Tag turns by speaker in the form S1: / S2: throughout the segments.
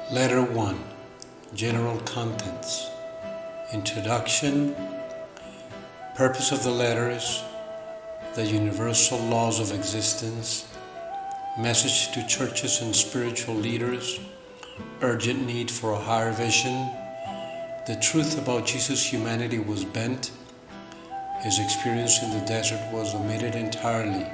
S1: Letter 1. General Contents. Introduction. Purpose of the letters. The universal laws of existence. Message to churches and spiritual leaders. Urgent need for a higher vision. The truth about Jesus' humanity was bent. His experience in the desert was omitted entirely.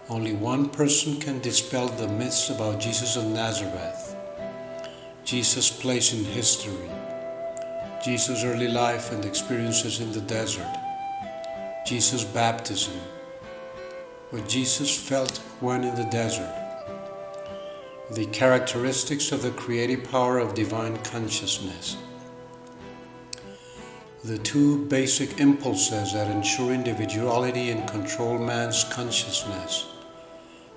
S1: Only one person can dispel the myths about Jesus of Nazareth. Jesus' place in history. Jesus' early life and experiences in the desert. Jesus' baptism. What Jesus felt when in the desert. The characteristics of the creative power of divine consciousness. The two basic impulses that ensure individuality and control man's consciousness.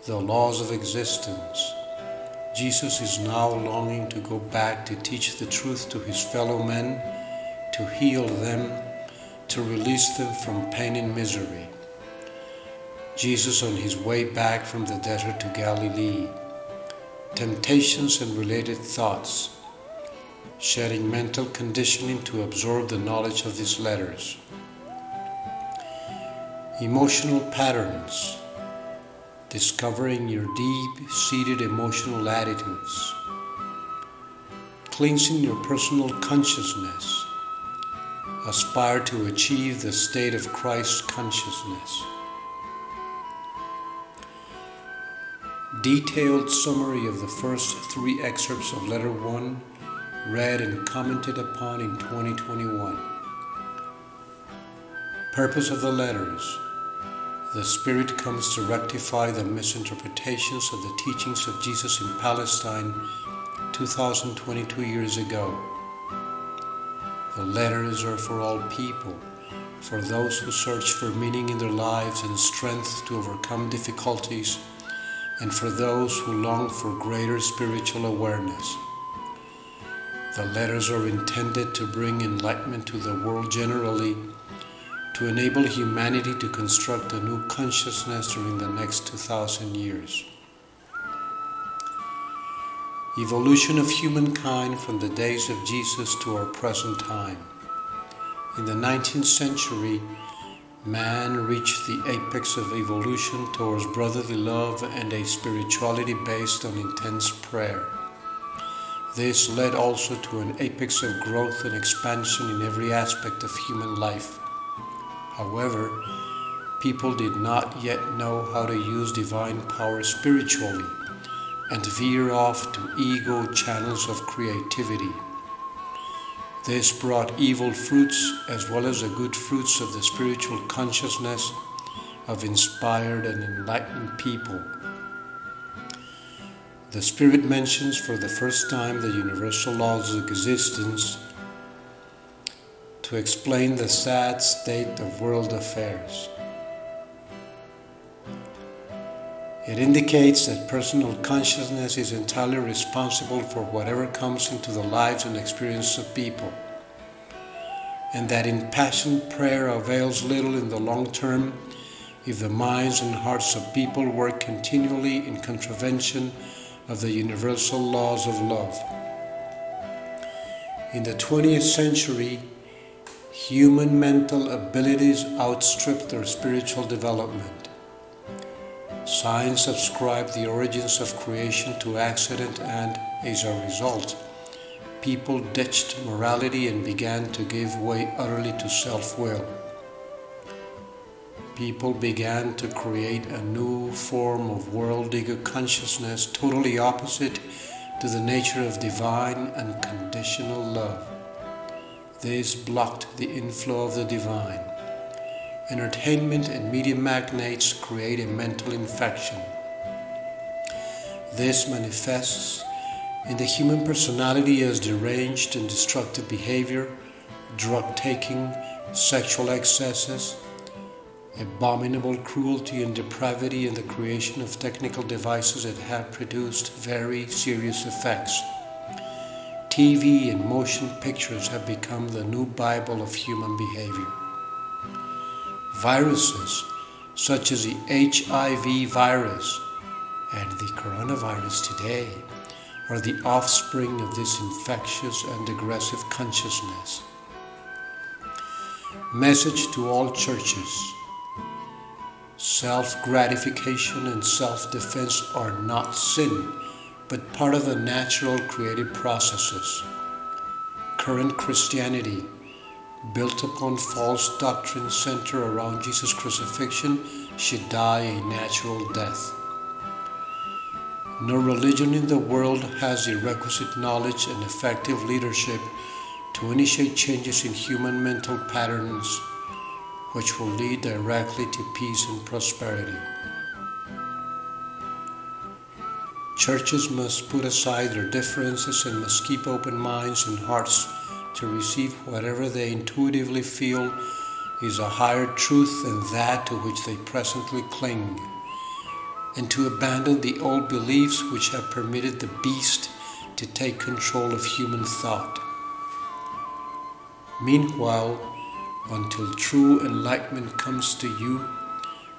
S1: The laws of existence. Jesus is now longing to go back to teach the truth to his fellow men, to heal them, to release them from pain and misery. Jesus on his way back from the desert to Galilee. Temptations and related thoughts. Shedding mental conditioning to absorb the knowledge of these letters. Emotional patterns. Discovering your deep-seated emotional attitudes. Cleansing your personal consciousness. Aspire to achieve the state of Christ's consciousness. Detailed summary of the first 3 excerpts of Letter 1, read and commented upon in 2021. Purpose of the letters. The Spirit comes to rectify the misinterpretations of the teachings of Jesus in Palestine 2022 years ago. The letters are for all people, for those who search for meaning in their lives and strength to overcome difficulties, and for those who long for greater spiritual awareness. The letters are intended to bring enlightenment to the world generally, to enable humanity to construct a new consciousness during the next 2,000 years. Evolution of humankind from the days of Jesus to our present time. In the 19th century, man reached the apex of evolution towards brotherly love and a spirituality based on intense prayer. This led also to an apex of growth and expansion in every aspect of human life. However, people did not yet know how to use divine power spiritually and veer off to ego channels of creativity. This brought evil fruits as well as the good fruits of the spiritual consciousness of inspired and enlightened people. The Spirit mentions for the first time the universal laws of existence to explain the sad state of world affairs. It indicates that personal consciousness is entirely responsible for whatever comes into the lives and experiences of people, and that impassioned prayer avails little in the long term if the minds and hearts of people work continually in contravention of the universal laws of love. In the 20th century, human mental abilities outstripped their spiritual development. Science ascribed the origins of creation to accident, and, as a result, people ditched morality and began to give way utterly to self-will. People began to create a new form of world ego consciousness totally opposite to the nature of divine unconditional love. This blocked the inflow of the divine. Entertainment and media magnates create a mental infection. This manifests in the human personality as deranged and destructive behavior, drug-taking, sexual excesses, abominable cruelty and depravity, and the creation of technical devices that have produced very serious effects. TV and motion pictures have become the new Bible of human behavior. Viruses, such as the HIV virus and the coronavirus today, are the offspring of this infectious and aggressive consciousness. Message to all churches: self-gratification and self-defense are not sin, but part of the natural creative processes. Current Christianity, built upon false doctrines centered around Jesus' crucifixion, should die a natural death. No religion in the world has the requisite knowledge and effective leadership to initiate changes in human mental patterns which will lead directly to peace and prosperity. Churches must put aside their differences and must keep open minds and hearts to receive whatever they intuitively feel is a higher truth than that to which they presently cling, and to abandon the old beliefs which have permitted the beast to take control of human thought. Meanwhile, until true enlightenment comes to you,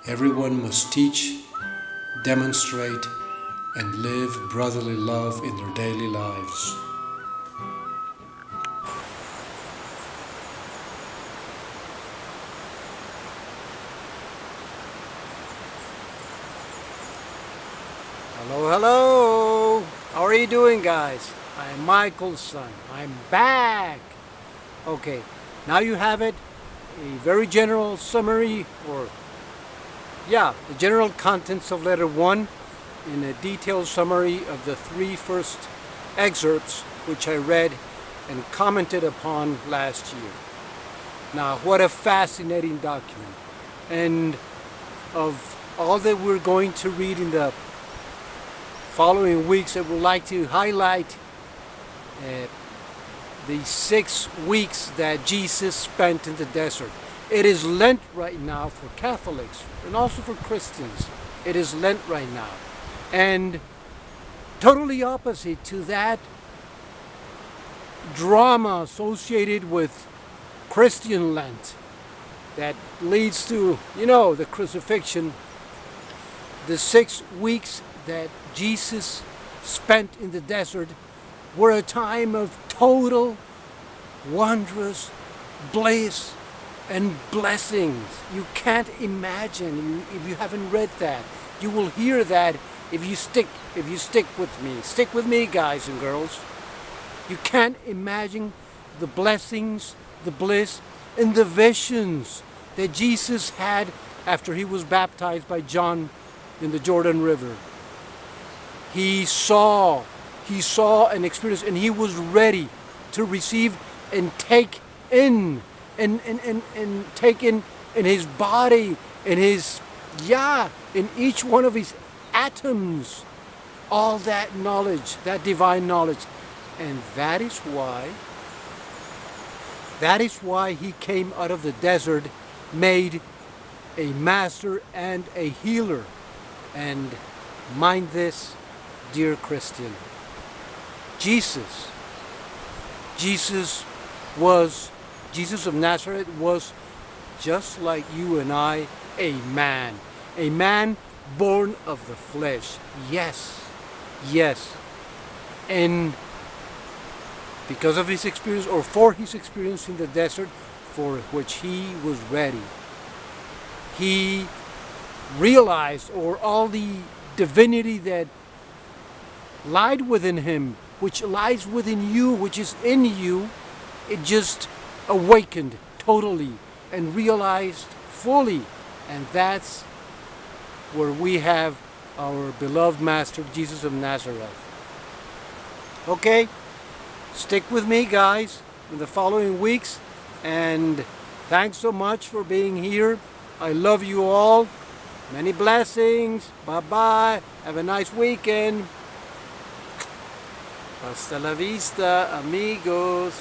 S1: everyone must teach, demonstrate, and live brotherly love in their daily lives.
S2: Hello. How are you doing, guys? I'm Michael's son. I'm back. Okay, now you have it. A very general summary, the general contents of letter 1 in a detailed summary of the 3 first excerpts which I read and commented upon last year. Now, what a fascinating document. And of all that we're going to read in the following weeks, I would like to highlight the 6 weeks that Jesus spent in the desert. It is Lent right now for Catholics and also for Christians. It is Lent right now. And totally opposite to that drama associated with Christian Lent that leads to, the crucifixion. The 6 weeks that Jesus spent in the desert were a time of total, wondrous bliss and blessings. You can't imagine. If you haven't read that, you will hear that if you stick with me. Stick with me, guys and girls. You can't imagine the blessings, the bliss, and the visions that Jesus had after he was baptized by John in the Jordan River. He saw and experienced, and he was ready to receive and take in and take in his body, in each one of his atoms, all that knowledge, that divine knowledge. And that is why he came out of the desert made a master and a healer. And mind this, dear Christian, Jesus of Nazareth was just like you and I, a man born of the flesh. Yes. And because of his experience, or for his experience in the desert, for which he was ready, he realized, or all the divinity that lied within him, which lies within you, which is in you, it just awakened totally and realized fully. And that's where we have our beloved Master, Jesus of Nazareth. Okay, stick with me, guys, in the following weeks, and thanks so much for being here. I love you all. Many blessings. Bye-bye. Have a nice weekend. Hasta la vista, amigos.